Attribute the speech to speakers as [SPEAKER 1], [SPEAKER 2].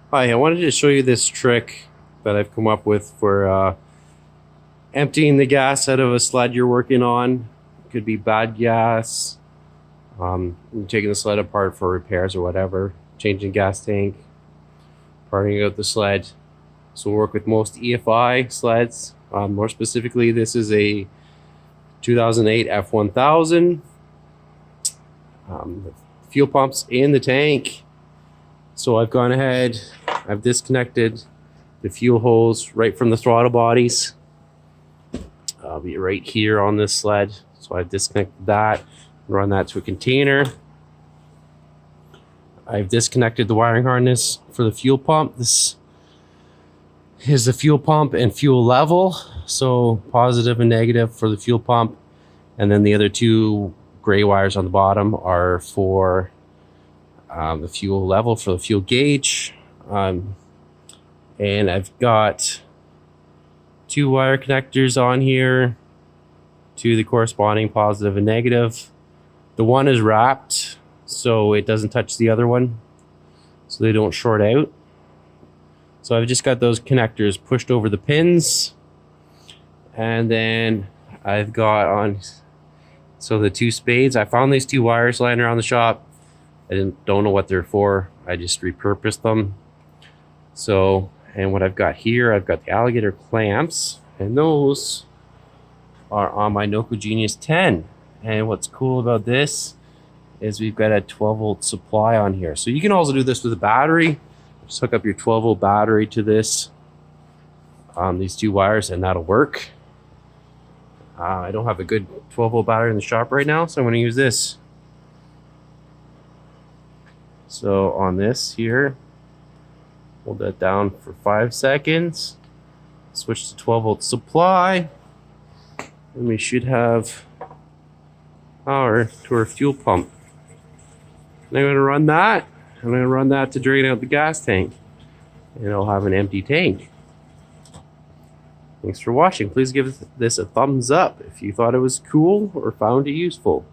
[SPEAKER 1] Hi, I wanted to show you this trick that I've come up with for emptying the gas out of a sled you're working on. It could be bad gas, you're taking the sled apart for repairs or whatever, changing gas tank, parting out the sled. So we'll work with most EFI sleds. More specifically, this is a 2008 F1000. The fuel pump's in the tank. So I've gone ahead, I've disconnected the fuel hose right from the throttle bodies. I'll be right here on this sled. So I've disconnected that, run that to a container. I've disconnected the wiring harness for the fuel pump. This is the fuel pump and fuel level. So positive and negative for the fuel pump. And then the other two gray wires on the bottom are for the fuel level for the fuel gauge. And I've got two wire connectors on here to the corresponding positive and negative. The one is wrapped so it doesn't touch the other one, so they don't short out. So I've just got those connectors pushed over the pins, and then I've got on the two spades. I found these two wires lying around the shop. I don't know what they're for. I just repurposed them. So, and what I've got here, I've got the alligator clamps, and those are on my Noco Genius 10. And what's cool about this is we've got a 12-volt supply on here. So you can also do this with a battery. Just hook up your 12-volt battery to this, these two wires, and that'll work. I don't have a good 12-volt battery in the shop right now, so I'm going to use this. So on this here, hold that down for 5 seconds, switch to 12-volt supply, and we should have power to our fuel pump. And I'm going to run that. I'm going to run that to drain out the gas tank, and I'll have an empty tank. Thanks for watching. Please give this a thumbs up if you thought it was cool or found it useful.